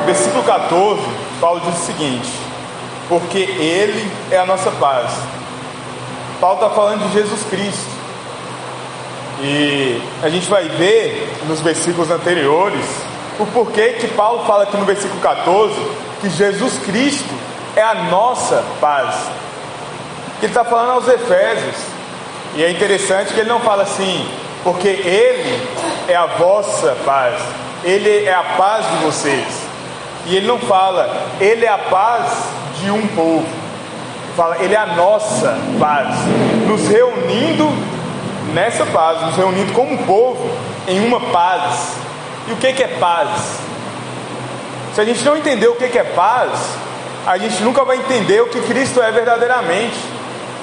versículo 14, Paulo diz o seguinte: porque Ele é a nossa paz. Paulo está falando de Jesus Cristo. E a gente vai ver nos versículos anteriores o porquê que Paulo fala aqui no versículo 14 que Jesus Cristo é a nossa paz. Ele está falando aos Efésios. E é interessante que ele não fala assim, porque Ele é a vossa paz, Ele é a paz de vocês. E ele não fala, Ele é a paz de um povo. Ele fala, Ele é a nossa paz, nos reunindo nessa paz, nos reunindo como um povo em uma paz. E o que é paz? Se a gente não entender o que é paz, a gente nunca vai entender o que Cristo é verdadeiramente,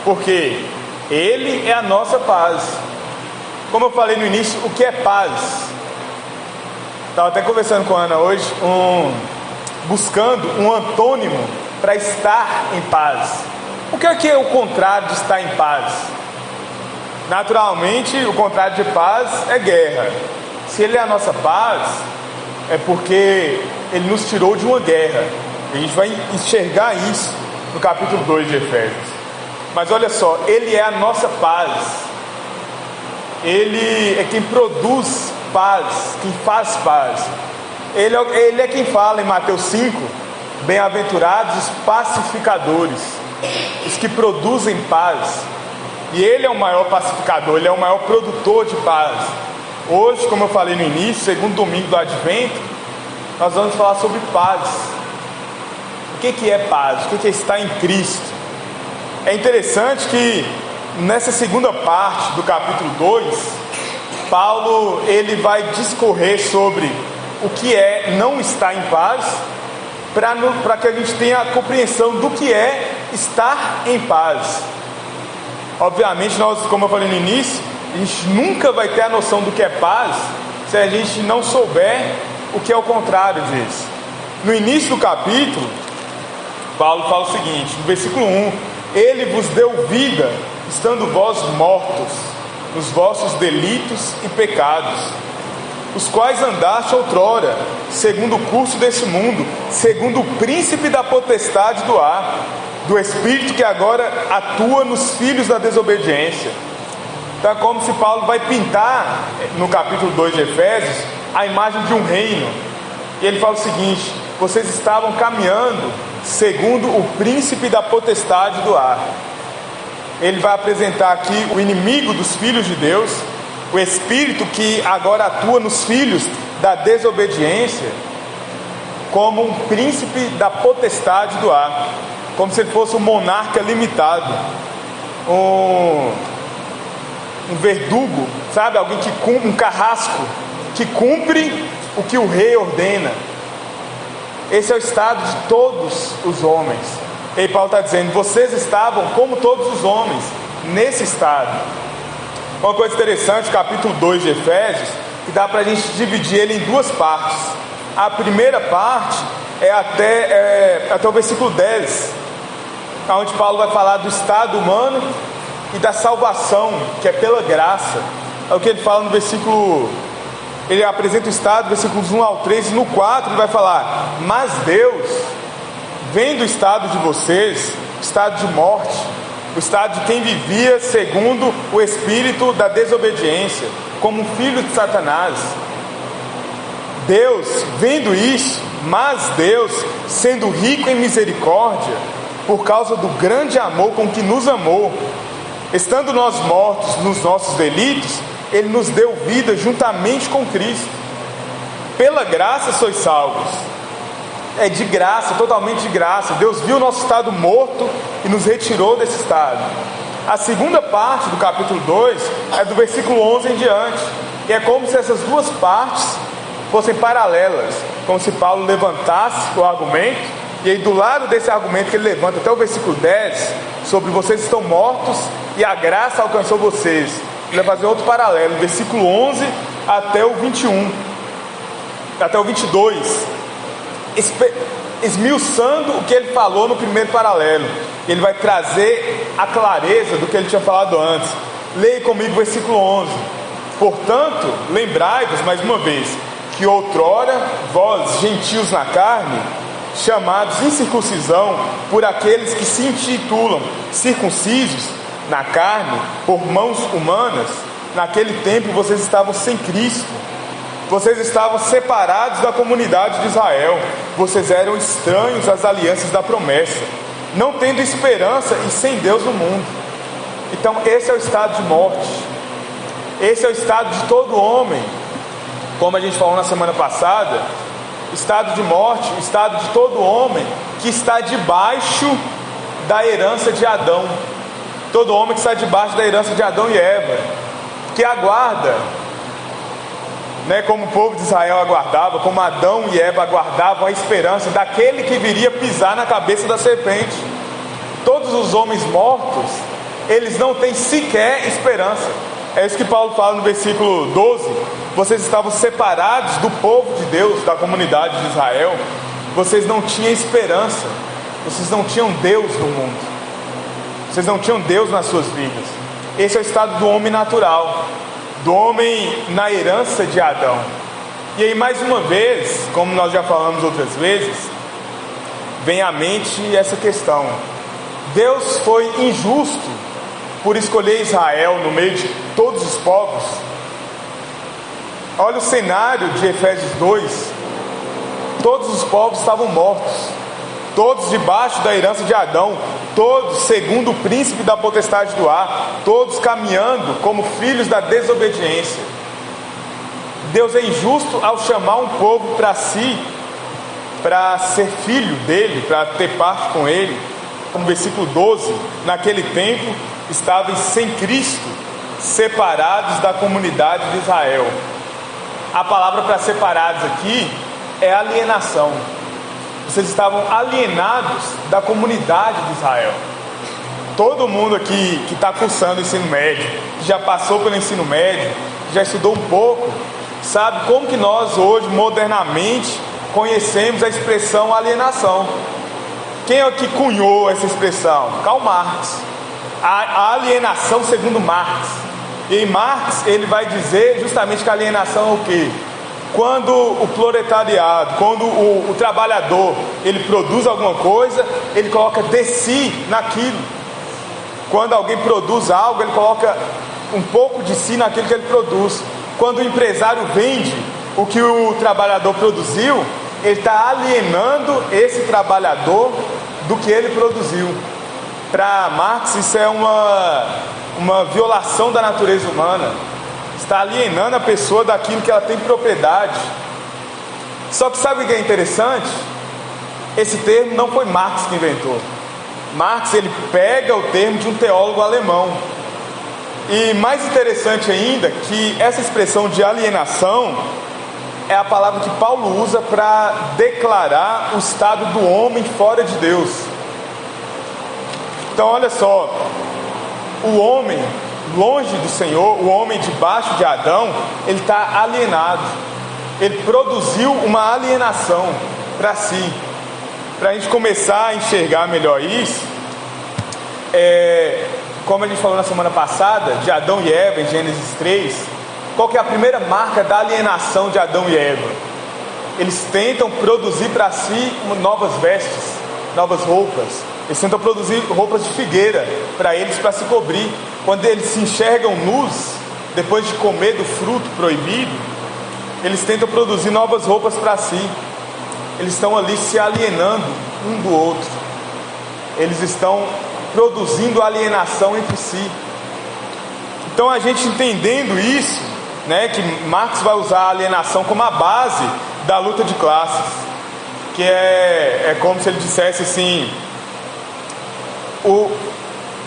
porque Ele é a nossa paz. Como eu falei no início, o que é paz? Estava até conversando com a Ana hoje, buscando um antônimo para estar em paz. O que é o contrário de estar em paz? Naturalmente, o contrário de paz é guerra. Se Ele é a nossa paz, é porque Ele nos tirou de uma guerra. A gente vai enxergar isso no capítulo 2 de Efésios. Mas olha só, Ele é a nossa paz. Ele é quem produz paz, quem faz paz. Ele é quem fala em Mateus 5: bem-aventurados os pacificadores, os que produzem paz. E Ele é o maior pacificador, Ele é o maior produtor de paz. Hoje, como eu falei no início, segundo domingo do Advento, nós vamos falar sobre paz. O que é paz? O que é estar em Cristo? É interessante que nessa segunda parte do capítulo 2, Paulo ele vai discorrer sobre o que é não estar em paz, para que a gente tenha a compreensão do que é estar em paz. Obviamente, nós, como eu falei no início, a gente nunca vai ter a noção do que é paz se a gente não souber o que é o contrário disso. No início do capítulo, Paulo fala o seguinte, no versículo 1: Ele vos deu vida, estando vós mortos nos vossos delitos e pecados, os quais andaste outrora, segundo o curso deste mundo, segundo o príncipe da potestade do ar, do espírito que agora atua nos filhos da desobediência. Então é como se Paulo vai pintar no capítulo 2 de Efésios a imagem de um reino. E ele fala o seguinte: vocês estavam caminhando segundo o príncipe da potestade do ar. Ele vai apresentar aqui o inimigo dos filhos de Deus, o espírito que agora atua nos filhos da desobediência, como um príncipe da potestade do ar, como se ele fosse um monarca limitado, um verdugo, sabe? Alguém que cumpre, um carrasco que cumpre o que o rei ordena. Esse é o estado de todos os homens. E Paulo está dizendo: vocês estavam como todos os homens nesse estado. Uma coisa interessante, capítulo 2 de Efésios, que dá para a gente dividir ele em duas partes. A primeira parte é até o versículo 10, onde Paulo vai falar do estado humano e da salvação, que é pela graça. É o que ele fala no versículo, ele apresenta o estado, versículos 1 ao 3, e no 4 ele vai falar: mas Deus, vendo o estado de vocês, o estado de morte, o estado de quem vivia segundo o espírito da desobediência, como um filho de Satanás. Deus, vendo isso, mas Deus, sendo rico em misericórdia, por causa do grande amor com que nos amou, estando nós mortos nos nossos delitos, Ele nos deu vida juntamente com Cristo. Pela graça sois salvos. É de graça, totalmente de graça. Deus viu o nosso estado morto e nos retirou desse estado. A segunda parte do capítulo 2 é do versículo 11 em diante. E é como se essas duas partes fossem paralelas, como se Paulo levantasse o argumento, e aí do lado desse argumento que ele levanta até o versículo 10, sobre vocês estão mortos e a graça alcançou vocês, ele vai fazer outro paralelo, do versículo 11 até o 21, até o 22, esmiuçando o que ele falou no primeiro paralelo. Ele vai trazer a clareza do que ele tinha falado antes. Leia comigo o versículo 11: portanto, lembrai-vos mais uma vez, que outrora, vós, gentios na carne, chamados incircuncisão por aqueles que se intitulam circuncisos na carne, por mãos humanas, naquele tempo vocês estavam sem Cristo, vocês estavam separados da comunidade de Israel, vocês eram estranhos às alianças da promessa, não tendo esperança e sem Deus no mundo. Então esse é o estado de morte, esse é o estado de todo homem, como a gente falou na semana passada, estado de morte, o estado de todo homem que está debaixo da herança de Adão, todo homem que está debaixo da herança de Adão e Eva, que aguarda, como o povo de Israel aguardava, como Adão e Eva aguardavam a esperança daquele que viria pisar na cabeça da serpente. Todos os homens mortos, eles não têm sequer esperança. É isso que Paulo fala no versículo 12: vocês estavam separados do povo de Deus, da comunidade de Israel, vocês não tinham esperança, vocês não tinham Deus no mundo, vocês não tinham Deus nas suas vidas. Esse é o estado do homem natural, do homem na herança de Adão. E aí, mais uma vez, como nós já falamos outras vezes, vem à mente essa questão: Deus foi injusto por escolher Israel no meio de todos os povos? Olha o cenário de Efésios 2: todos os povos estavam mortos, todos debaixo da herança de Adão, todos segundo o príncipe da potestade do ar, todos caminhando como filhos da desobediência. Deus é injusto ao chamar um povo para si, para ser filho dele, para ter parte com ele. No versículo 12: naquele tempo estavam sem Cristo, separados da comunidade de Israel. A palavra para separados aqui é alienação. Vocês estavam alienados da comunidade de Israel. Todo mundo aqui que está cursando o ensino médio, que já passou pelo ensino médio, que já estudou um pouco, sabe como que nós hoje, modernamente, conhecemos a expressão alienação. Quem é que cunhou essa expressão? Karl Marx. A alienação segundo Marx. E em Marx ele vai dizer justamente que a alienação é o quê? Quando o proletariado, quando o trabalhador, ele produz alguma coisa, ele coloca de si naquilo. Quando alguém produz algo, ele coloca um pouco de si naquilo que ele produz. Quando o empresário vende o que o trabalhador produziu, ele está alienando esse trabalhador do que ele produziu. Para Marx, isso é uma violação da natureza humana. Está alienando a pessoa daquilo que ela tem propriedade. Só que sabe o que é interessante? Esse termo não foi Marx que inventou. Marx, ele pega o termo de um teólogo alemão. E mais interessante ainda, que essa expressão de alienação é a palavra que Paulo usa para declarar o estado do homem fora de Deus. Então olha só, o homem longe do Senhor, o homem debaixo de Adão, ele está alienado. Ele produziu uma alienação para si. Para a gente começar a enxergar melhor isso, como a gente falou na semana passada, de Adão e Eva, em Gênesis 3, qual que é a primeira marca da alienação de Adão e Eva? Eles tentam produzir para si novas vestes, novas roupas. Eles tentam produzir roupas de figueira para eles, para se cobrir. Quando eles se enxergam nus, depois de comer do fruto proibido, eles tentam produzir novas roupas para si. Eles estão ali se alienando um do outro. Eles estão produzindo alienação entre si. Então a gente entendendo isso, que Marx vai usar a alienação como a base da luta de classes, que é como se ele dissesse assim: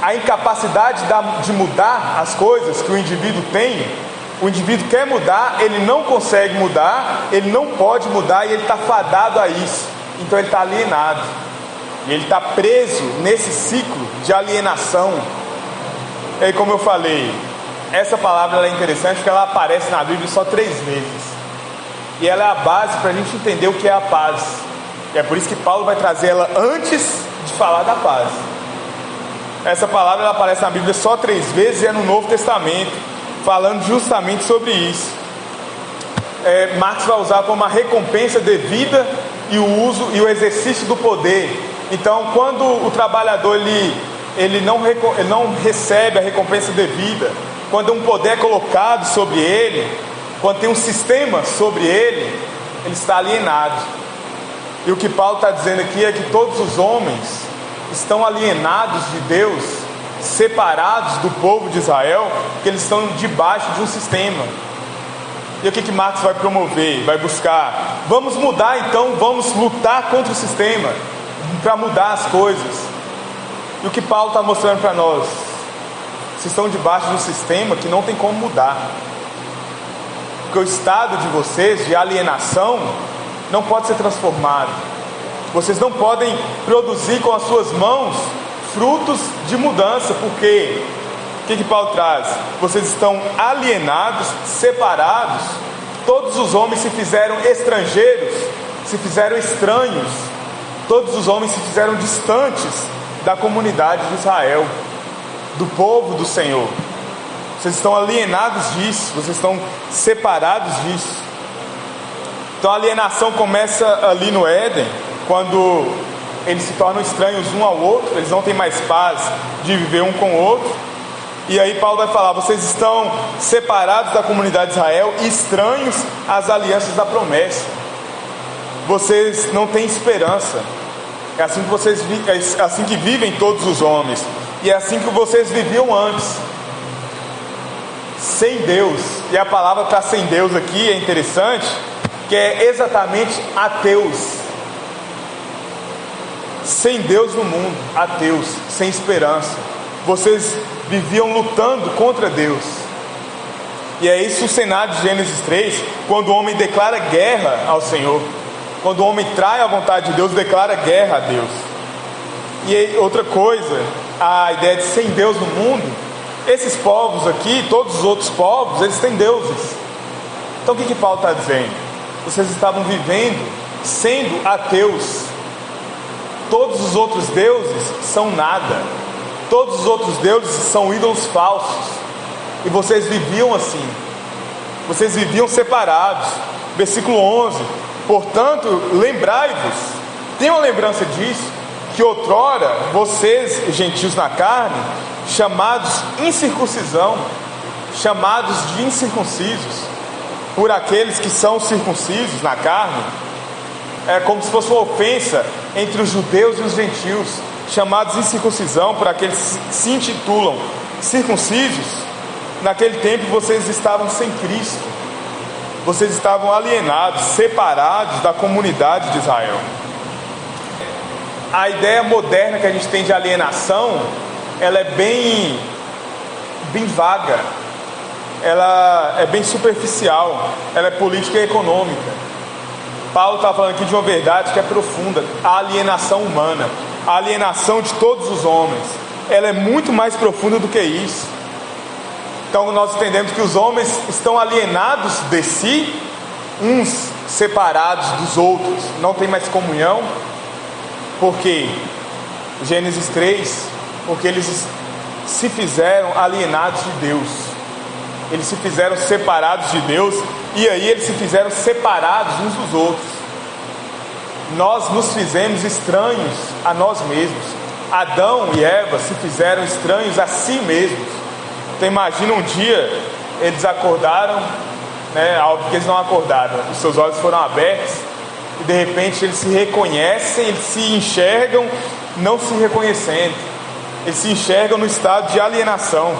a incapacidade de mudar as coisas que o indivíduo tem. O indivíduo quer mudar, ele não consegue mudar, ele não pode mudar e ele está fadado a isso. Então ele está alienado. E ele está preso nesse ciclo de alienação. E aí, como eu falei, essa palavra ela é interessante porque ela aparece na Bíblia só 3 vezes. E ela é a base para a gente entender o que é a paz. E é por isso que Paulo vai trazer ela antes de falar da paz. Essa palavra ela aparece na Bíblia só 3 vezes e é no Novo Testamento, falando justamente sobre isso. Marx vai usar como uma recompensa devida e o uso e o exercício do poder. Então, quando o trabalhador ele não recebe a recompensa devida, quando um poder é colocado sobre ele, quando tem um sistema sobre ele está alienado. E o que Paulo está dizendo aqui é que todos os homens estão alienados de Deus, separados do povo de Israel, porque eles estão debaixo de um sistema. E o que Marx vai promover? Vai buscar, vamos mudar então, vamos lutar contra o sistema, para mudar as coisas. E o que Paulo está mostrando para nós? Vocês estão debaixo de um sistema que não tem como mudar, porque o estado de vocês, de alienação, não pode ser transformado. Vocês não podem produzir com as suas mãos frutos de mudança, porque o que Paulo traz? Vocês estão alienados, separados. Todos os homens se fizeram estrangeiros, se fizeram estranhos. Todos os homens se fizeram distantes da comunidade de Israel, do povo do Senhor. Vocês estão alienados disso, vocês estão separados disso. Então a alienação começa ali no Éden, quando eles se tornam estranhos um ao outro, eles não têm mais paz de viver um com o outro. E aí Paulo vai falar: vocês estão separados da comunidade de Israel, estranhos às alianças da promessa. Vocês não têm esperança. É assim que vivem todos os homens, e é assim que vocês viviam antes, sem Deus. E a palavra para sem Deus aqui é interessante, que é exatamente ateus. Sem Deus no mundo, ateus, sem esperança. Vocês viviam lutando contra Deus. E é isso o cenário de Gênesis 3, quando o homem declara guerra ao Senhor. Quando o homem trai a vontade de Deus, declara guerra a Deus. E aí, outra coisa, a ideia de sem Deus no mundo, esses povos aqui, todos os outros povos, eles têm deuses. Então o que Paulo está dizendo? Vocês estavam vivendo sendo ateus. Todos os outros deuses são nada. Todos os outros deuses são ídolos falsos. E vocês viviam assim. Vocês viviam separados. Versículo 11: portanto, lembrai-vos, tenham a lembrança disso, que outrora vocês, gentios na carne, chamados incircuncisão, chamados de incircuncisos, por aqueles que são circuncisos na carne, é como se fosse uma ofensa entre os judeus e os gentios, chamados incircuncisão por aqueles que se intitulam circuncisos. Naquele tempo vocês estavam sem Cristo. Vocês estavam alienados, separados da comunidade de Israel. A ideia moderna que a gente tem de alienação, ela é bem vaga, ela é bem superficial, ela é política e econômica. Paulo está falando aqui de uma verdade que é profunda: a alienação humana, a alienação de todos os homens, ela é muito mais profunda do que isso. Então nós entendemos que os homens estão alienados de si, uns separados dos outros, não tem mais comunhão. Por quê? Gênesis 3, porque eles se fizeram alienados de Deus, eles se fizeram separados de Deus, e aí eles se fizeram separados uns dos outros. Nós nos fizemos estranhos a nós mesmos. Adão e Eva se fizeram estranhos a si mesmos. Então imagina um dia eles acordaram, óbvio que eles não acordaram, os seus olhos foram abertos, e de repente eles se reconhecem, eles se enxergam não se reconhecendo, eles se enxergam no estado de alienação,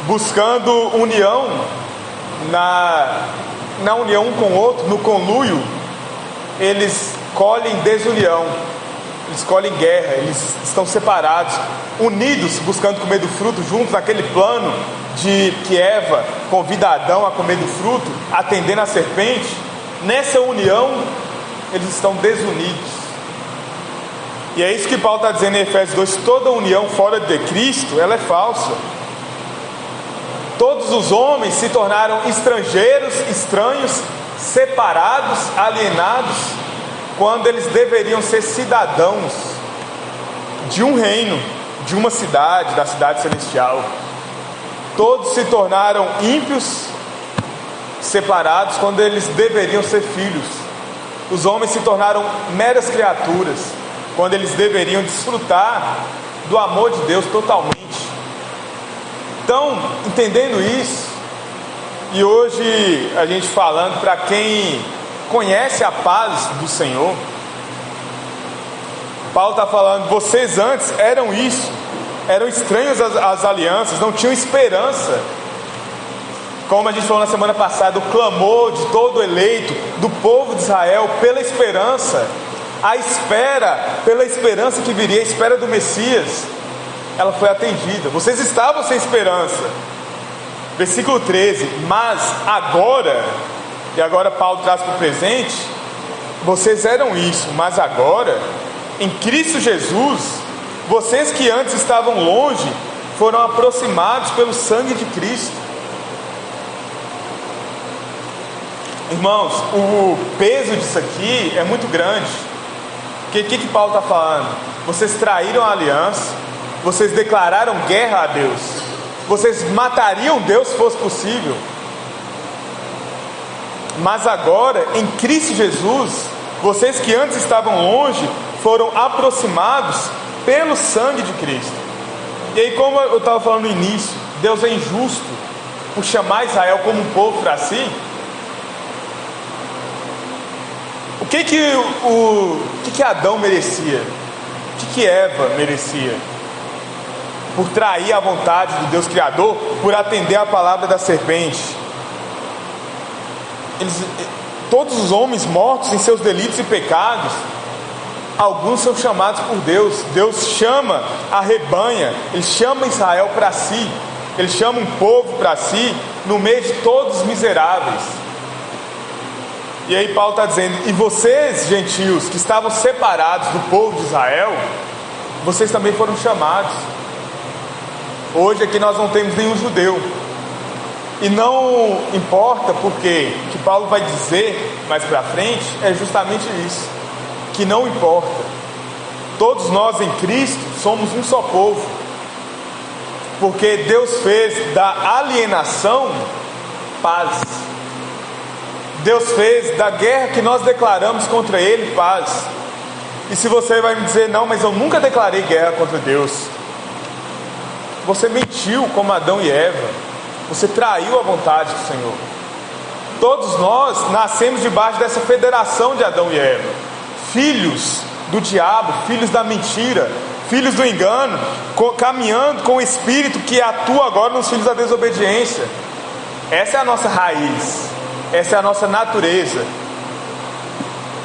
buscando união na união um com o outro, no conluio. Eles colhem desunião, eles colhem guerra, eles estão separados. Unidos, buscando comer do fruto juntos, naquele plano de que Eva convida Adão a comer do fruto, atendendo a serpente. Nessa união, eles estão desunidos. E é isso que Paulo está dizendo em Efésios 2: toda união fora de Cristo, ela é falsa. Todos os homens se tornaram estrangeiros, estranhos, separados, alienados, quando eles deveriam ser cidadãos de um reino, de uma cidade, da cidade celestial. Todos se tornaram ímpios, separados quando eles deveriam ser filhos. Os homens se tornaram meras criaturas quando eles deveriam desfrutar do amor de Deus totalmente. Então, entendendo isso, e hoje a gente falando para quem conhece a paz do Senhor, Paulo está falando, vocês antes eram isso, eram estranhos às alianças, não tinham esperança. Como a gente falou na semana passada, o clamor de todo eleito, do povo de Israel, pela esperança, a espera, pela esperança que viria, a espera do Messias, ela foi atendida. Vocês estavam sem esperança. Versículo 13, mas agora, e agora Paulo traz para o presente, vocês eram isso, mas agora, em Cristo Jesus, vocês que antes estavam longe, foram aproximados pelo sangue de Cristo. Irmãos, o peso disso aqui é muito grande. Porque o que Paulo está falando? Vocês traíram a aliança, vocês declararam guerra a Deus, vocês matariam Deus se fosse possível. Mas agora, em Cristo Jesus, vocês que antes estavam longe, foram aproximados pelo sangue de Cristo. E aí, como eu estava falando no início, Deus é injusto por chamar Israel como um povo para si. O que Adão merecia? O que Eva merecia? Por trair a vontade do Deus Criador, por atender a palavra da serpente. Todos os homens mortos em seus delitos e pecados, alguns são chamados por Deus. Deus chama a rebanha, Ele chama Israel para si, Ele chama um povo para si, no meio de todos os miseráveis. E aí Paulo está dizendo, e vocês, gentios, que estavam separados do povo de Israel, vocês também foram chamados. Hoje aqui nós não temos nenhum judeu, e não importa, porque o que Paulo vai dizer mais para frente é justamente isso, que não importa, todos nós em Cristo somos um só povo, porque Deus fez da alienação paz. Deus fez da guerra que nós declaramos contra Ele paz. E se você vai me dizer, não, mas eu nunca declarei guerra contra Deus, você mentiu como Adão e Eva, você traiu a vontade do Senhor. Todos nós nascemos debaixo dessa federação de Adão e Eva, filhos do diabo, filhos da mentira, filhos do engano, caminhando com o espírito que atua agora nos filhos da desobediência. Essa é a nossa raiz, essa é a nossa natureza.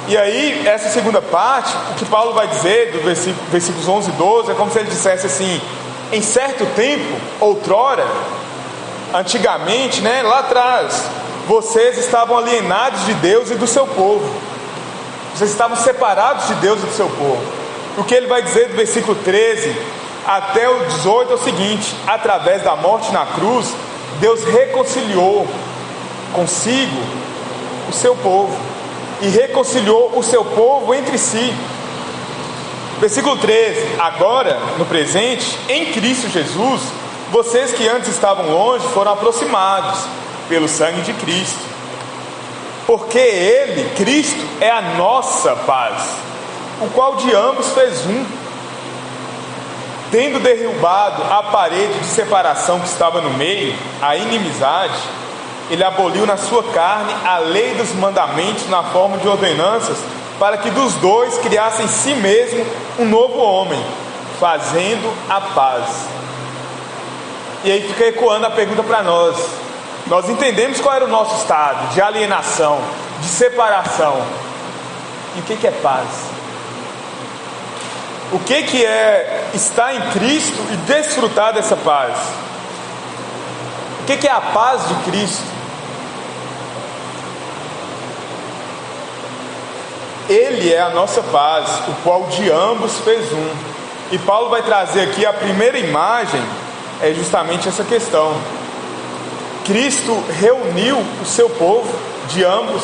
E aí, essa segunda parte, o que Paulo vai dizer, do versículos 11 e 12, é como se ele dissesse assim, em certo tempo, outrora, antigamente, lá atrás, vocês estavam alienados de Deus e do seu povo, vocês estavam separados de Deus e do seu povo. O que ele vai dizer do versículo 13 até o 18 é o seguinte: através da morte na cruz, Deus reconciliou consigo o seu povo, e reconciliou o seu povo entre si. Versículo 13: agora, no presente, em Cristo Jesus, vocês que antes estavam longe foram aproximados pelo sangue de Cristo, porque Ele, Cristo, é a nossa paz, o qual de ambos fez um, tendo derrubado a parede de separação que estava no meio, a inimizade. Ele aboliu na sua carne a lei dos mandamentos na forma de ordenanças, para que dos dois criasse em si mesmo um novo homem, fazendo a paz. E aí fica ecoando a pergunta para nós. Nós entendemos qual era o nosso estado de alienação, de separação. E o que é paz? O que é estar em Cristo e desfrutar dessa paz? O que é a paz de Cristo? Ele é a nossa paz, o qual de ambos fez um. E Paulo vai trazer aqui a primeira imagem, é justamente essa questão. Cristo reuniu o seu povo, de ambos,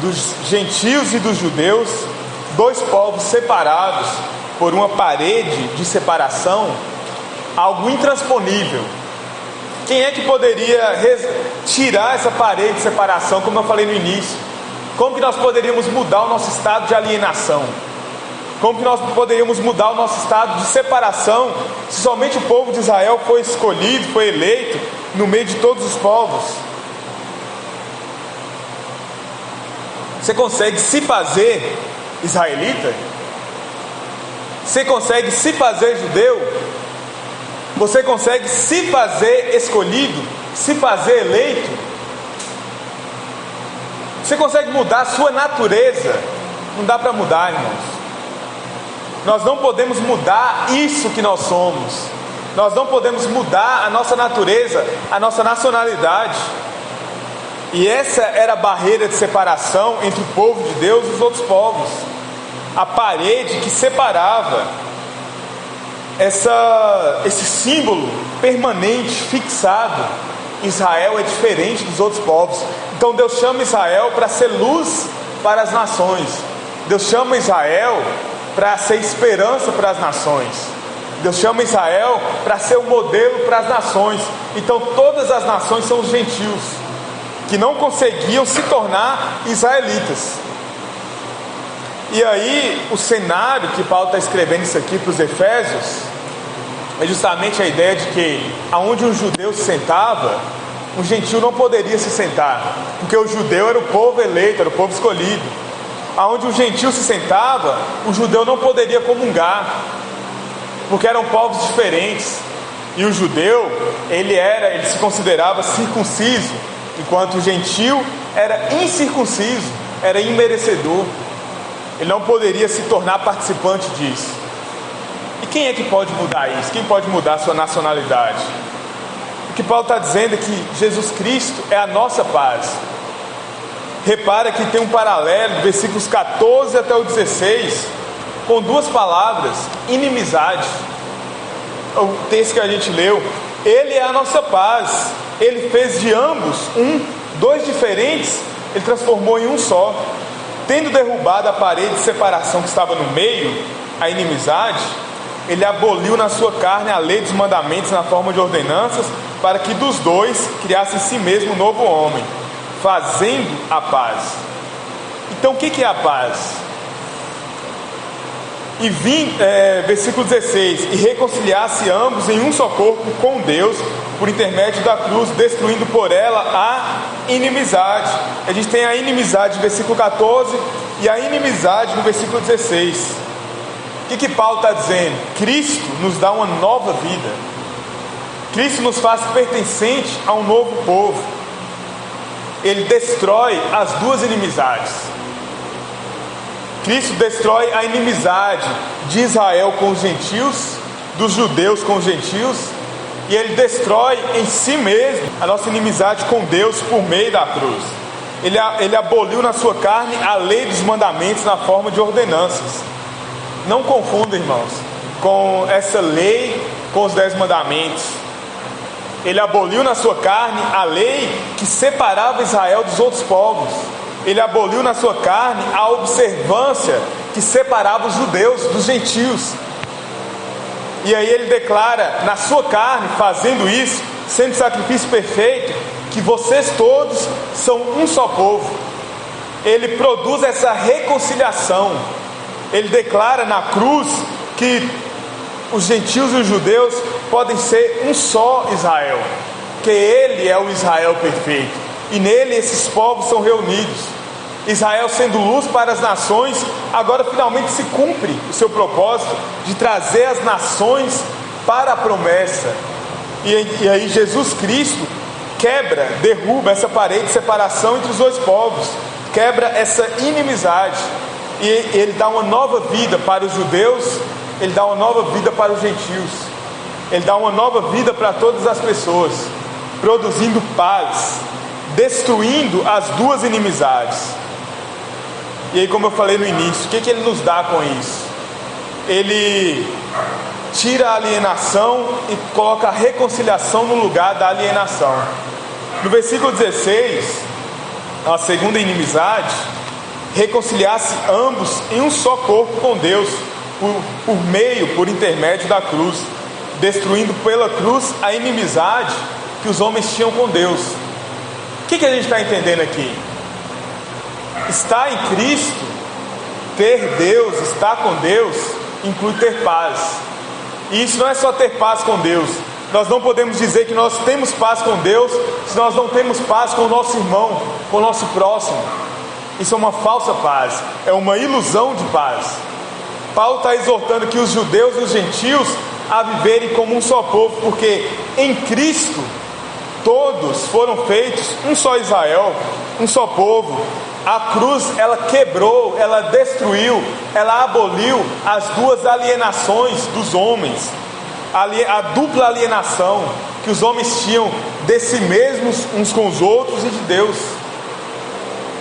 dos gentios e dos judeus, dois povos separados por uma parede de separação, algo intransponível. Quem é que poderia tirar essa parede de separação, como eu falei no início? Como que nós poderíamos mudar o nosso estado de alienação? Como que nós poderíamos mudar o nosso estado de separação se somente o povo de Israel foi escolhido, foi eleito no meio de todos os povos? Você consegue se fazer israelita? Você consegue se fazer judeu? Você consegue se fazer escolhido? Se fazer eleito? Você consegue mudar a sua natureza? Não dá para mudar, irmãos. Nós não podemos mudar isso que nós somos. Nós não podemos mudar a nossa natureza, a nossa nacionalidade. E essa era a barreira de separação entre o povo de Deus e os outros povos. A parede que separava, esse símbolo permanente, fixado. Israel é diferente dos outros povos. Então Deus chama Israel para ser luz para as nações. Deus chama Israel para ser esperança para as nações. Deus chama Israel para ser um modelo para as nações. Então todas as nações são os gentios, que não conseguiam se tornar israelitas. E aí o cenário que Paulo está escrevendo isso aqui para os Efésios é justamente a ideia de que aonde um judeu se sentava, um gentil não poderia se sentar, porque o judeu era o povo eleito, era o povo escolhido. Aonde um gentil se sentava, o judeu não poderia comungar, porque eram povos diferentes. E o judeu, ele se considerava circunciso, enquanto o gentil era incircunciso, era imerecedor. Ele não poderia se tornar participante disso. E quem é que pode mudar isso? Quem pode mudar a sua nacionalidade? O que Paulo está dizendo é que Jesus Cristo é a nossa paz. Repara que tem um paralelo, versículos 14 até o 16, com duas palavras: inimizade. O texto que a gente leu, Ele é a nossa paz. Ele fez de ambos dois diferentes, Ele transformou em um só. Tendo derrubado a parede de separação que estava no meio, a inimizade, Ele aboliu na sua carne a lei dos mandamentos na forma de ordenanças, para que dos dois criasse em si mesmo um novo homem, fazendo a paz. Então o que é a paz? Versículo 16: e reconciliasse ambos em um só corpo com Deus, por intermédio da cruz, destruindo por ela a inimizade. A gente tem a inimizade no versículo 14 e a inimizade no versículo 16. O que Paulo está dizendo? Cristo nos dá uma nova vida. Cristo nos faz pertencente a um novo povo. Ele destrói as duas inimizades. Cristo destrói a inimizade de Israel com os gentios, dos judeus com os gentios, e Ele destrói em si mesmo a nossa inimizade com Deus por meio da cruz. Ele aboliu na sua carne a lei dos mandamentos na forma de ordenanças. Não confunda, irmãos, com essa lei com os 10 mandamentos. Ele aboliu na sua carne a lei que separava Israel dos outros povos. Ele aboliu na sua carne a observância que separava os judeus dos gentios. E aí ele declara na sua carne, fazendo isso, sendo sacrifício perfeito, que vocês todos são um só povo. Ele produz essa reconciliação. Ele declara na cruz que os gentios e os judeus podem ser um só Israel, que Ele é o Israel perfeito, e nele esses povos são reunidos. Israel sendo luz para as nações, agora finalmente se cumpre o seu propósito de trazer as nações para a promessa. E aí Jesus Cristo quebra, derruba essa parede de separação entre os dois povos, quebra essa inimizade, e Ele dá uma nova vida para os judeus, Ele dá uma nova vida para os gentios, Ele dá uma nova vida para todas as pessoas, produzindo paz, destruindo as duas inimizades. E aí, como eu falei no início, o que Ele nos dá com isso? Ele tira a alienação e coloca a reconciliação no lugar da alienação. No versículo 16, a segunda inimizade: reconciliasse ambos em um só corpo com Deus, por intermédio da cruz, destruindo pela cruz a inimizade. que os homens tinham com Deus. O que a gente está entendendo aqui? Estar em Cristo, ter Deus, estar com Deus, inclui ter paz. E isso não é só ter paz com Deus. Nós não podemos dizer que nós temos paz com Deus se nós não temos paz com o nosso irmão, com o nosso próximo. Isso é uma falsa paz, é uma ilusão de paz. Paulo está exortando que os judeus e os gentios a viverem como um só povo, porque em Cristo todos foram feitos um só Israel, um só povo. A cruz, ela quebrou, ela destruiu, ela aboliu as duas alienações dos homens, a dupla alienação que os homens tinham de si mesmos uns com os outros e de Deus.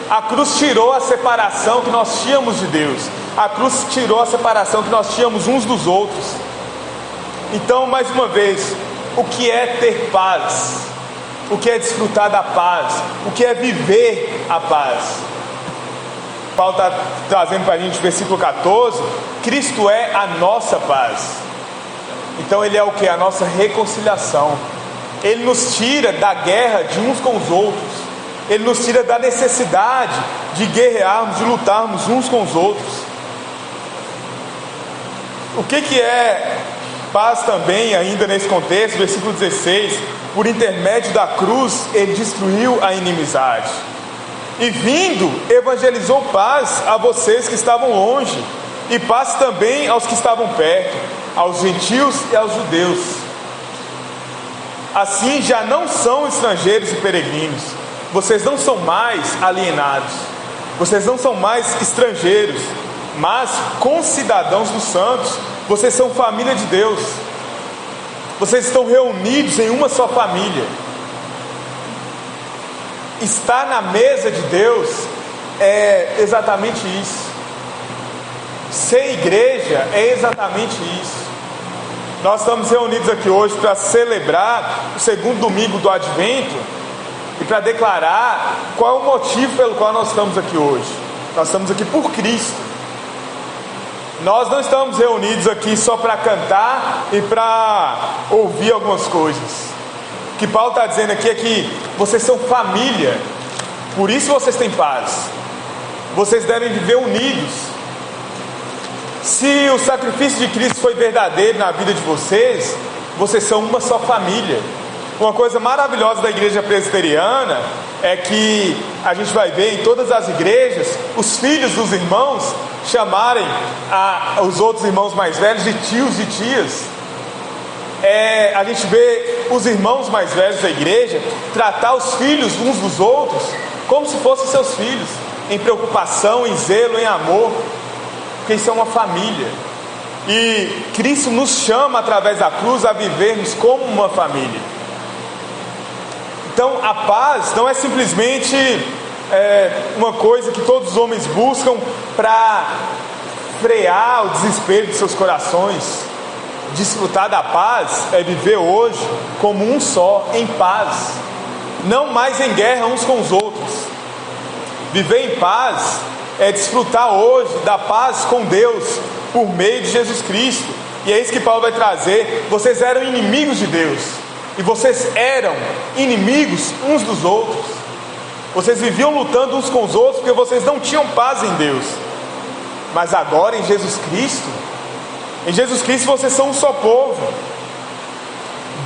A cruz tirou a separação que nós tínhamos de Deus. A cruz tirou a separação que nós tínhamos uns dos outros. Então, mais uma vez, o que é ter paz? O que é desfrutar da paz? O que é viver a paz? Paulo está trazendo para a gente, versículo 14: Cristo é a nossa paz. Então Ele é o que? A nossa reconciliação. Ele nos tira da guerra de uns com os outros. Ele nos tira da necessidade de guerrearmos, de lutarmos uns com os outros. O que é paz também, ainda nesse contexto? Versículo 16: por intermédio da cruz, Ele destruiu a inimizade. E vindo, evangelizou paz a vocês que estavam longe, e paz também aos que estavam perto, aos gentios e aos judeus. Assim já não são estrangeiros e peregrinos. Vocês não são mais alienados, vocês não são mais estrangeiros, mas concidadãos dos santos. Vocês são família de Deus. Vocês estão reunidos em uma só família. Estar na mesa de Deus é exatamente isso. Ser igreja é exatamente isso. Nós estamos reunidos aqui hoje para celebrar o segundo domingo do Advento e para declarar qual é o motivo pelo qual nós estamos aqui hoje. Nós estamos aqui por Cristo. Nós não estamos reunidos aqui só para cantar e para ouvir algumas coisas. O que Paulo está dizendo aqui é que vocês são família, por isso vocês têm paz. Vocês devem viver unidos. Se o sacrifício de Cristo foi verdadeiro na vida de vocês, vocês são uma só família. Uma coisa maravilhosa da igreja presbiteriana é que a gente vai ver em todas as igrejas os filhos dos irmãos chamarem os outros irmãos mais velhos de tios e tias. A gente vê os irmãos mais velhos da igreja tratar os filhos uns dos outros como se fossem seus filhos, em preocupação, em zelo, em amor, porque isso é uma família. E Cristo nos chama através da cruz a vivermos como uma família. Então a paz não é simplesmente uma coisa que todos os homens buscam para frear o desespero de seus corações. Desfrutar da paz é viver hoje como um só, em paz, não mais em guerra uns com os outros. Viver em paz é desfrutar hoje da paz com Deus por meio de Jesus Cristo. E é isso que Paulo vai trazer. Vocês eram inimigos de Deus, e vocês eram inimigos uns dos outros. Vocês viviam lutando uns com os outros porque vocês não tinham paz em Deus. Mas agora em Jesus Cristo vocês são um só povo.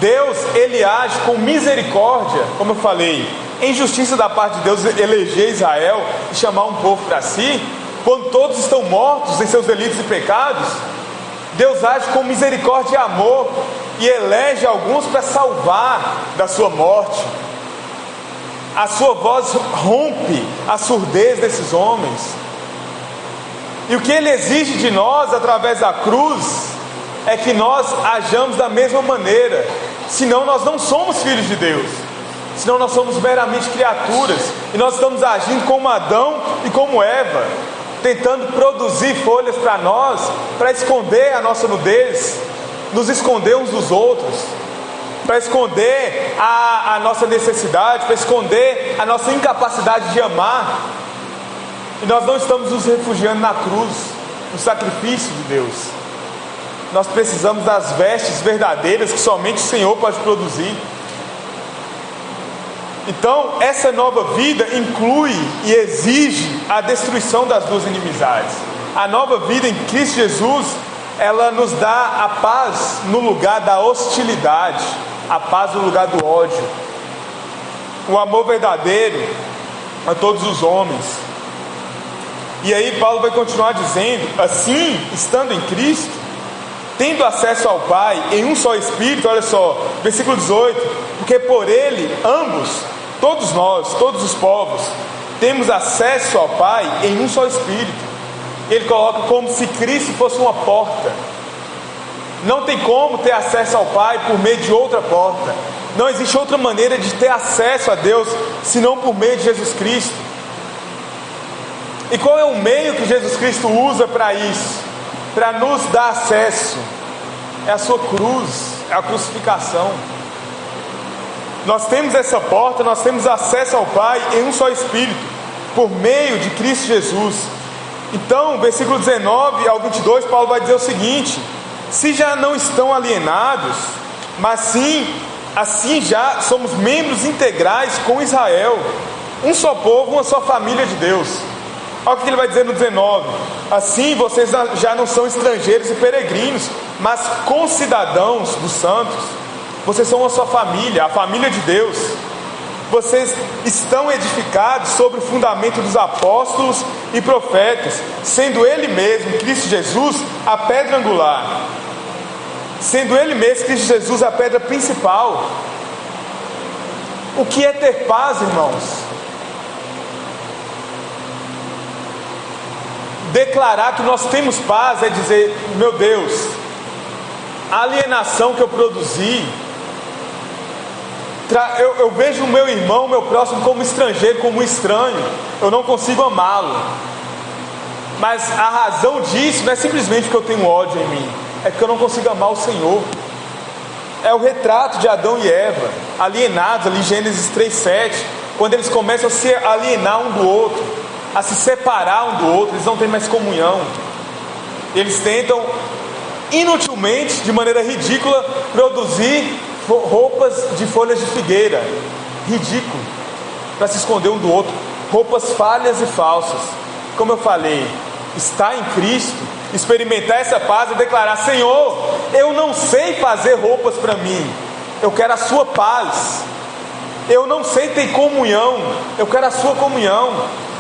Deus, Ele age com misericórdia, como eu falei, em justiça da parte de Deus, eleger Israel e chamar um povo para si, quando todos estão mortos em seus delitos e pecados. Deus age com misericórdia e amor e elege alguns para salvar da sua morte. A sua voz rompe a surdez desses homens. E o que Ele exige de nós através da cruz é que nós ajamos da mesma maneira. Senão nós não somos filhos de Deus, senão nós somos meramente criaturas, e nós estamos agindo como Adão e como Eva, tentando produzir folhas para nós, para esconder a nossa nudez, nos esconder uns dos outros, para esconder a nossa necessidade, para esconder a nossa incapacidade de amar. E nós não estamos nos refugiando na cruz, no sacrifício de Deus. Nós precisamos das vestes verdadeiras que somente o Senhor pode produzir. Então, essa nova vida inclui e exige a destruição das duas inimizades. A nova vida em Cristo Jesus, ela nos dá a paz no lugar da hostilidade, a paz no lugar do ódio, o amor verdadeiro a todos os homens. E aí Paulo vai continuar dizendo: assim, estando em Cristo, tendo acesso ao Pai em um só Espírito. Olha só, versículo 18: porque por Ele, ambos, todos nós, todos os povos, temos acesso ao Pai em um só Espírito. Ele coloca como se Cristo fosse uma porta. Não tem como ter acesso ao Pai por meio de outra porta. Não existe outra maneira de ter acesso a Deus senão por meio de Jesus Cristo. E qual é o meio que Jesus Cristo usa para isso? Para nos dar acesso? É a sua cruz, é a crucificação. Nós temos essa porta, nós temos acesso ao Pai em um só Espírito, por meio de Cristo Jesus. Então, versículo 19 ao 22, Paulo vai dizer o seguinte: se já não estão alienados, mas sim, assim já somos membros integrais com Israel, um só povo, uma só família de Deus. Olha o que ele vai dizer no 19: assim vocês já não são estrangeiros e peregrinos, mas concidadãos dos santos. Vocês são uma só família, a família de Deus. Vocês estão edificados sobre o fundamento dos apóstolos e profetas, sendo Ele mesmo, Cristo Jesus, a pedra angular. Sendo Ele mesmo, Cristo Jesus, a pedra principal. O que é ter paz, irmãos? Declarar que nós temos paz é dizer: meu Deus, a alienação que eu produzi, eu vejo o meu irmão, o meu próximo, como estrangeiro, como estranho, eu não consigo amá-lo. Mas a razão disso não é simplesmente porque eu tenho ódio em mim, é porque eu não consigo amar o Senhor. É o retrato de Adão e Eva, alienados ali, Gênesis 3:7, quando eles começam a se alienar um do outro, a se separar um do outro, eles não têm mais comunhão. Eles tentam inutilmente, de maneira ridícula, produzir roupas de folhas de figueira, ridículo, para se esconder um do outro, roupas falhas e falsas. Como eu falei, estar em Cristo, experimentar essa paz e declarar: Senhor, eu não sei fazer roupas para mim, eu quero a sua paz. Eu não sei ter comunhão, eu quero a sua comunhão.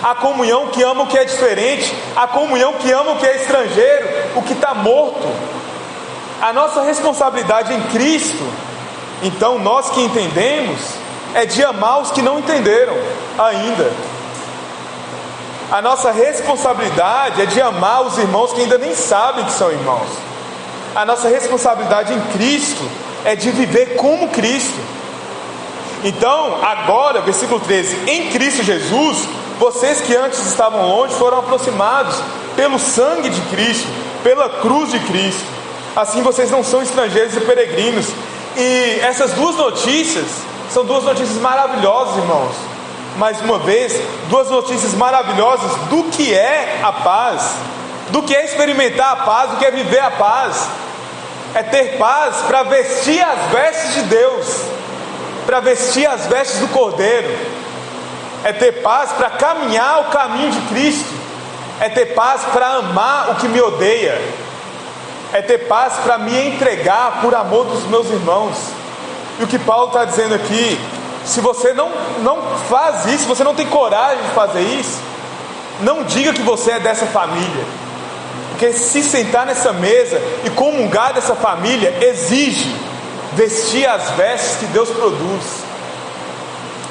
A comunhão que ama o que é diferente, a comunhão que ama o que é estrangeiro, o que está morto. A nossa responsabilidade em Cristo, então, nós que entendemos, é de amar os que não entenderam ainda. A nossa responsabilidade é de amar os irmãos que ainda nem sabem que são irmãos. A nossa responsabilidade em Cristo é de viver como Cristo. Então, agora, versículo 13: em Cristo Jesus, vocês que antes estavam longe foram aproximados pelo sangue de Cristo, pela cruz de Cristo. Assim vocês não são estrangeiros e peregrinos. E essas duas notícias são duas notícias maravilhosas, irmãos. Mais uma vez, duas notícias maravilhosas do que é a paz, do que é experimentar a paz, do que é viver a paz. É ter paz para vestir as vestes de Deus, para vestir as vestes do Cordeiro. É ter paz para caminhar o caminho de Cristo. É ter paz para amar o que me odeia. É ter paz para me entregar por amor dos meus irmãos. E o que Paulo está dizendo aqui: se você não faz isso, se você não tem coragem de fazer isso, não diga que você é dessa família. Porque se sentar nessa mesa e comungar dessa família exige vestir as vestes que Deus produz,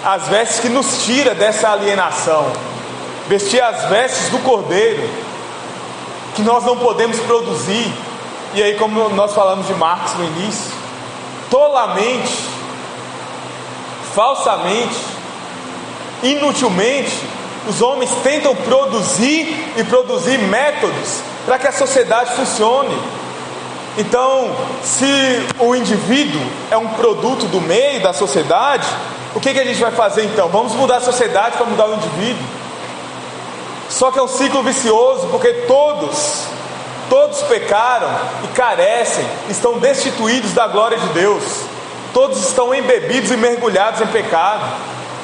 as vestes que nos tira dessa alienação, vestir as vestes do Cordeiro, que nós não podemos produzir. E aí, como nós falamos de Marcos no início, tolamente, falsamente, inutilmente, os homens tentam produzir e produzir métodos para que a sociedade funcione. Então, se o indivíduo é um produto do meio da sociedade, o que a gente vai fazer então? Vamos mudar a sociedade para mudar o indivíduo. Só que é um ciclo vicioso, porque todos pecaram e carecem, estão destituídos da glória de Deus. Todos estão embebidos e mergulhados em pecado.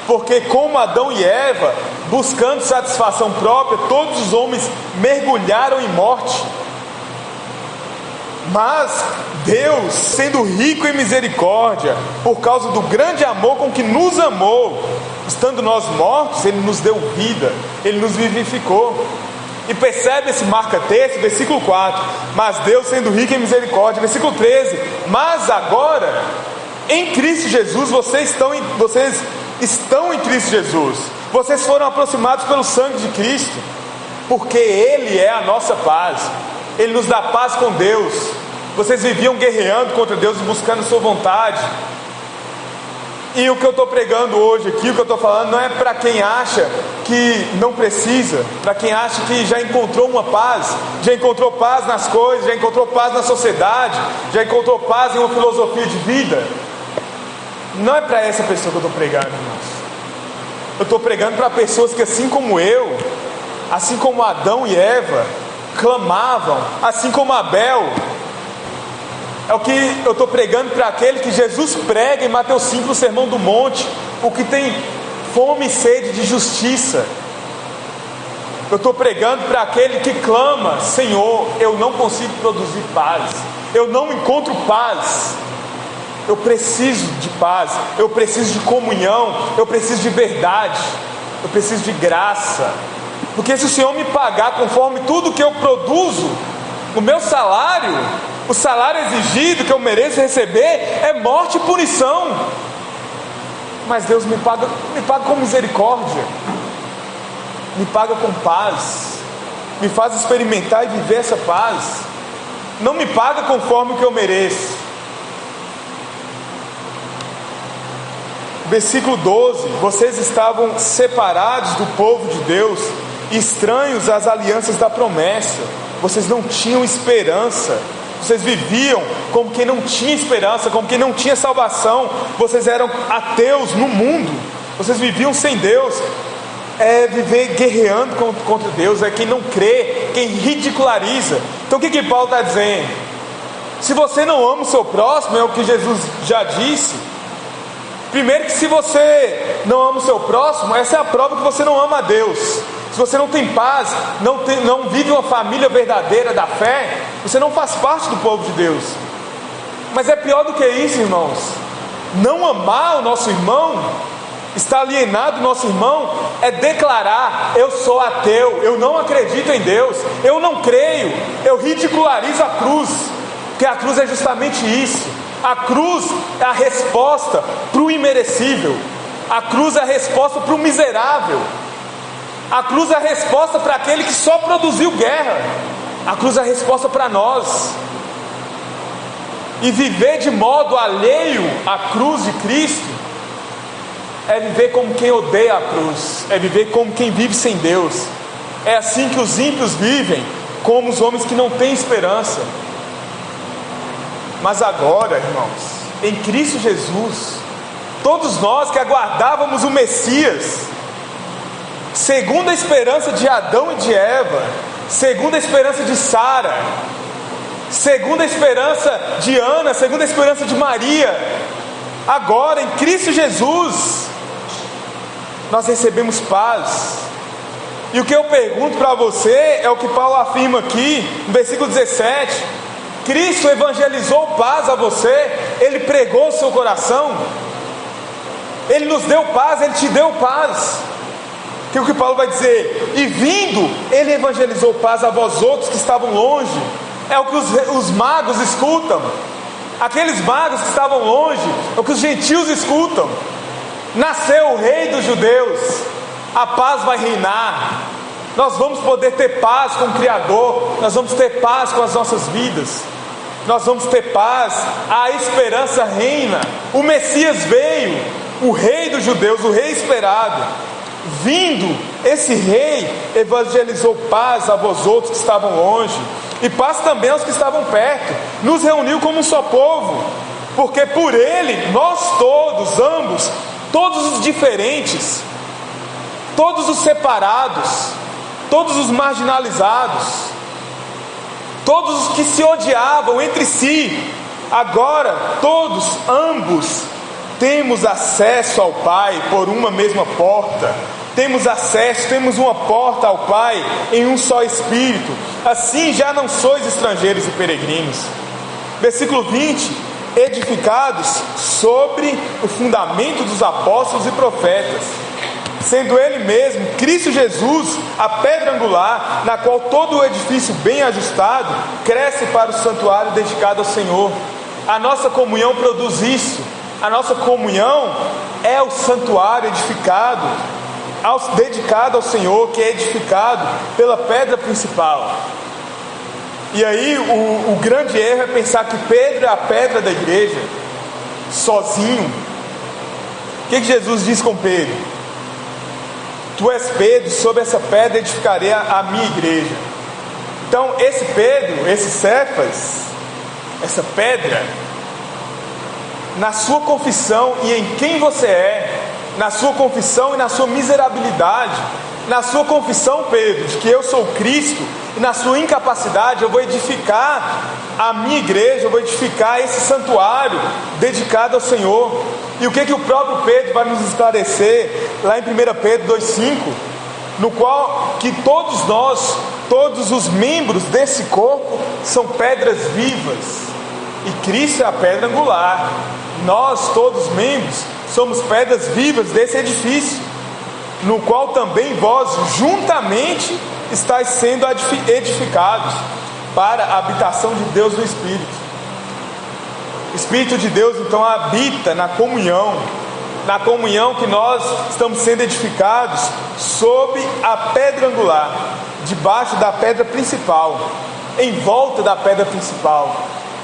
porque como Adão e Eva, buscando satisfação própria, todos os homens mergulharam em morte. Mas Deus, sendo rico em misericórdia, por causa do grande amor com que nos amou, estando nós mortos, Ele nos deu vida, Ele nos vivificou. E percebe esse marca-texto, versículo 4, mas Deus sendo rico em misericórdia, versículo 13, mas agora, em Cristo Jesus, vocês estão em Cristo Jesus, vocês foram aproximados pelo sangue de Cristo, porque Ele é a nossa paz, Ele nos dá paz com Deus. Vocês viviam guerreando contra Deus e buscando sua vontade. E o que eu estou pregando hoje aqui, o que eu estou falando, não é para quem acha que não precisa, para quem acha que já encontrou uma paz, já encontrou paz nas coisas, já encontrou paz na sociedade, já encontrou paz em uma filosofia de vida. Não é para essa pessoa que eu estou pregando, irmãos. Eu estou pregando para pessoas que, assim como eu, assim como Adão e Eva, clamavam, assim como Abel. É o que eu estou pregando para aquele que Jesus prega em Mateus 5, no Sermão do Monte, o que tem fome e sede de justiça. Eu estou pregando para aquele que clama: Senhor, eu não consigo produzir paz, eu não encontro paz, eu preciso de paz, eu preciso de comunhão, eu preciso de verdade, eu preciso de graça. Porque se o Senhor me pagar conforme tudo que eu produzo, o meu salário, o salário exigido que eu mereço receber, é morte e punição. Mas Deus me paga com misericórdia, me paga com paz, me faz experimentar e viver essa paz. Não me paga conforme o que eu mereço. Versículo 12: vocês estavam separados do povo de Deus, estranhos às alianças da promessa. Vocês não tinham esperança. Vocês viviam como quem não tinha esperança, como quem não tinha salvação. Vocês eram ateus no mundo. Vocês viviam sem Deus. É viver guerreando contra Deus. É quem não crê, quem ridiculariza. Então o que Paulo está dizendo? Se você não ama o seu próximo, é o que Jesus já disse. Primeiro, que se você não ama o seu próximo, essa é a prova que você não ama a Deus. Se você não tem paz, não vive uma família verdadeira da fé, você não faz parte do povo de Deus. Mas é pior do que isso, irmãos. Não amar o nosso irmão, estar alienado do nosso irmão, é declarar: eu sou ateu, eu não acredito em Deus, eu não creio, eu ridicularizo a cruz. Porque a cruz é justamente isso. A cruz é a resposta para o imerecível. A cruz é a resposta para o miserável. A cruz é a resposta para aquele que só produziu guerra. A cruz é a resposta para nós. E viver de modo alheio à cruz de Cristo é viver como quem odeia a cruz, é viver como quem vive sem Deus. É assim que os ímpios vivem, como os homens que não têm esperança. Mas agora, irmãos, em Cristo Jesus, todos nós que aguardávamos o Messias, segundo a esperança de Adão e de Eva, segundo a esperança de Sara, segundo a esperança de Ana, segundo a esperança de Maria, agora em Cristo Jesus, nós recebemos paz. E o que eu pergunto para você é o que Paulo afirma aqui, no versículo 17: Cristo evangelizou paz a você, Ele pregou o seu coração, Ele nos deu paz, Ele te deu paz. Que o que Paulo vai dizer? E vindo, Ele evangelizou paz a vós outros que estavam longe. É o que os magos escutam. Aqueles magos que estavam longe, é o que os gentios escutam. Nasceu o Rei dos Judeus, a paz vai reinar. Nós vamos poder ter paz com o Criador, nós vamos ter paz com as nossas vidas, nós vamos ter paz, a esperança reina. O Messias veio, o Rei dos Judeus, o Rei esperado. Vindo, esse Rei evangelizou paz a vós outros que estavam longe, e paz também aos que estavam perto. Nos reuniu como um só povo, porque por Ele, nós todos, ambos, todos os diferentes, todos os separados, todos os marginalizados, todos os que se odiavam entre si, agora todos, ambos, temos acesso ao Pai por uma mesma porta. Temos acesso, temos uma porta ao Pai em um só Espírito. Assim já não sois estrangeiros e peregrinos. Versículo 20: edificados sobre o fundamento dos apóstolos e profetas, sendo Ele mesmo, Cristo Jesus, a pedra angular, na qual todo o edifício bem ajustado cresce para o santuário dedicado ao Senhor. A nossa comunhão produz isso. A nossa comunhão é o santuário edificado, dedicado ao Senhor, que é edificado pela pedra principal. E aí o grande erro é pensar que Pedro é a pedra da igreja, sozinho. O que Jesus diz com Pedro? Tu és Pedro, sobre essa pedra edificarei a minha igreja. Então esse Pedro, esse Cefas, essa pedra, na sua confissão e em quem você é, na sua confissão e na sua miserabilidade, na sua confissão, Pedro, de que eu sou Cristo, e na sua incapacidade, eu vou edificar a minha igreja, eu vou edificar esse santuário dedicado ao Senhor. E o que o próprio Pedro vai nos esclarecer lá em 1 Pedro 2,5, no qual que todos nós, todos os membros desse corpo são pedras vivas, e Cristo é a pedra angular. Nós, todos membros, somos pedras vivas desse edifício, no qual também vós juntamente estáis sendo edificados para a habitação de Deus no Espírito. O Espírito de Deus então habita na comunhão que nós estamos sendo edificados sob a pedra angular, debaixo da pedra principal, em volta da pedra principal.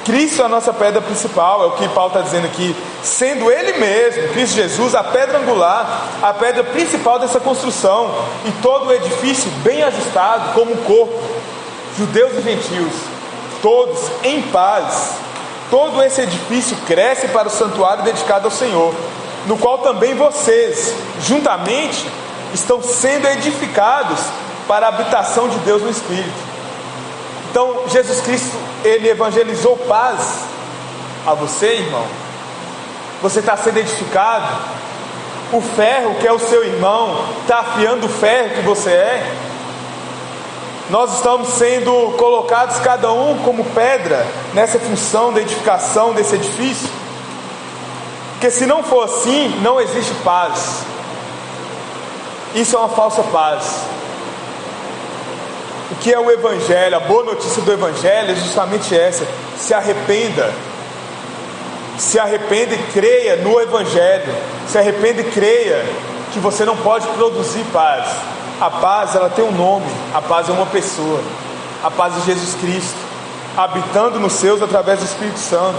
Cristo é a nossa pedra principal, é o que Paulo está dizendo aqui, sendo Ele mesmo, Cristo Jesus, a pedra angular, a pedra principal dessa construção, e todo o edifício bem ajustado como um corpo, judeus e gentios, todos em paz. Todo esse edifício cresce para o santuário dedicado ao Senhor, no qual também vocês, juntamente, estão sendo edificados para a habitação de Deus no Espírito. Então, Jesus Cristo, Ele evangelizou paz a você, irmão. Você está sendo edificado. O ferro, que é o seu irmão, está afiando o ferro que você é. Nós estamos sendo colocados, cada um como pedra, nessa função da edificação desse edifício. Porque se não for assim, não existe paz. Isso é uma falsa paz. O que é o Evangelho? A boa notícia do Evangelho é justamente essa: se arrependa. Se arrependa e creia no Evangelho. Se arrependa e creia que você não pode produzir paz. A paz, ela tem um nome. A paz é uma pessoa. A paz é Jesus Cristo, habitando nos seus através do Espírito Santo.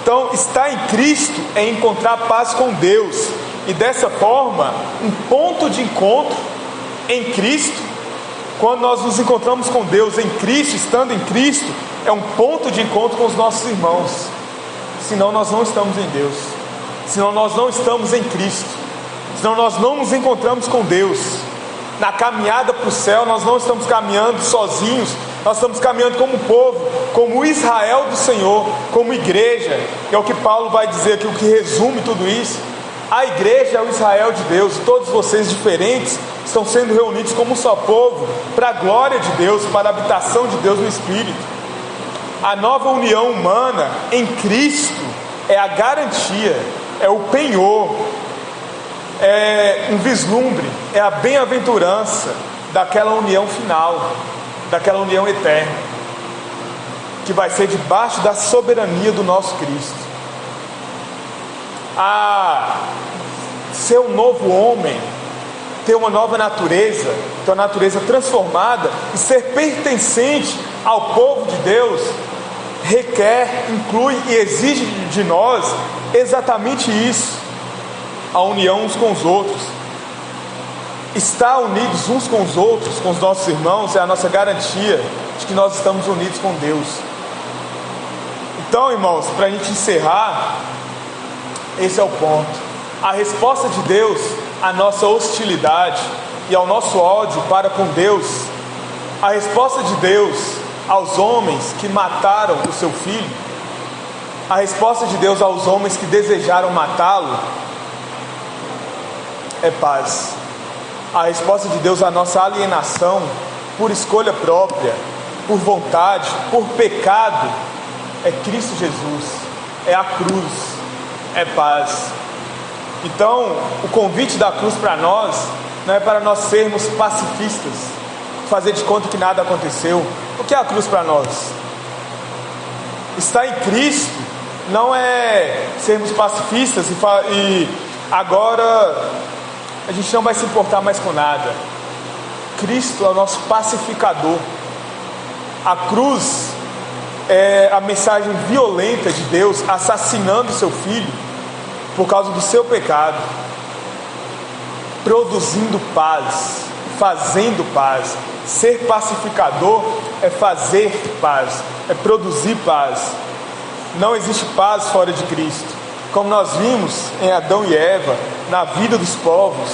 Então, estar em Cristo é encontrar paz com Deus. E dessa forma, um ponto de encontro em Cristo. Quando nós nos encontramos com Deus em Cristo, estando em Cristo, é um ponto de encontro com os nossos irmãos. Senão nós não estamos em Deus, senão nós não estamos em Cristo, senão nós não nos encontramos com Deus. Na caminhada para o céu, nós não estamos caminhando sozinhos, nós estamos caminhando como povo, como Israel do Senhor, como igreja. É o que Paulo vai dizer aqui, o que resume tudo isso. A igreja é o Israel de Deus, todos vocês diferentes estão sendo reunidos como um só povo, para a glória de Deus, para a habitação de Deus no Espírito. A nova união humana em Cristo é a garantia, é o penhor, é um vislumbre, é a bem-aventurança daquela união final, daquela união eterna, que vai ser debaixo da soberania do nosso Cristo. A ser um novo homem, ter uma nova natureza, ter uma natureza transformada e ser pertencente ao povo de Deus, requer, inclui e exige de nós exatamente isso: a união uns com os outros. Estar unidos uns com os outros, com os nossos irmãos, é a nossa garantia de que nós estamos unidos com Deus. Então, irmãos, para a gente encerrar, esse é o ponto. A resposta de Deus à nossa hostilidade e ao nosso ódio para com Deus, a resposta de Deus aos homens que mataram o seu filho, A resposta de Deus aos homens que desejaram matá-lo é paz. A resposta de Deus à nossa alienação por escolha própria, por vontade, por pecado, é Cristo Jesus, é a cruz, é paz. Então, o convite da cruz para nós não é para nós sermos pacifistas, fazer de conta que nada aconteceu. O que é a cruz para nós? Estar em Cristo não é sermos pacifistas e agora a gente não vai se importar mais com nada. Cristo é o nosso pacificador. A cruz é a mensagem violenta de Deus assassinando seu filho por causa do seu pecado, produzindo paz, fazendo paz. Ser pacificador é fazer paz, é produzir paz. Não existe paz fora de Cristo. Como nós vimos em Adão e Eva, na vida dos povos,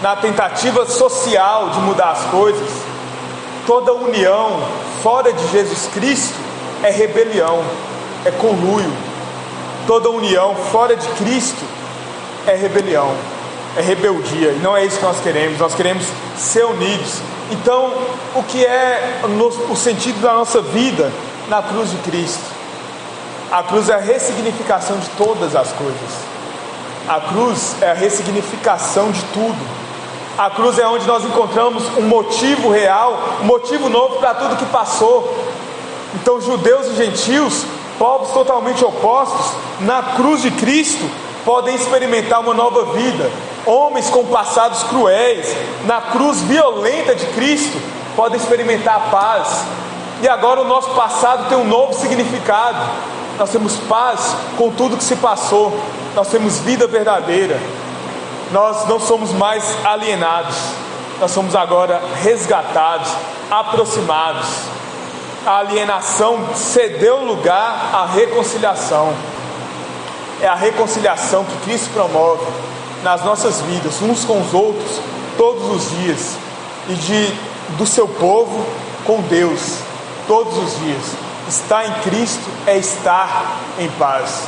na tentativa social de mudar as coisas, toda união fora de Jesus Cristo é rebelião, é conluio. Toda união fora de Cristo é rebelião, é rebeldia. E não é isso que nós queremos ser unidos. Então, o que é o sentido da nossa vida na cruz de Cristo? A cruz é a ressignificação de todas as coisas. A cruz é a ressignificação de tudo. A cruz é onde nós encontramos um motivo real, um motivo novo para tudo que passou. Então, judeus e gentios, povos totalmente opostos, na cruz de Cristo podem experimentar uma nova vida. Homens com passados cruéis, na cruz violenta de Cristo, podem experimentar a paz. E agora o nosso passado tem um novo significado. Nós temos paz com tudo que se passou. Nós temos vida verdadeira. Nós não somos mais alienados. Nós somos agora resgatados, aproximados. A alienação cedeu lugar à reconciliação. É a reconciliação que Cristo promove nas nossas vidas, uns com os outros, todos os dias. E do seu povo com Deus, todos os dias. Estar em Cristo é estar em paz.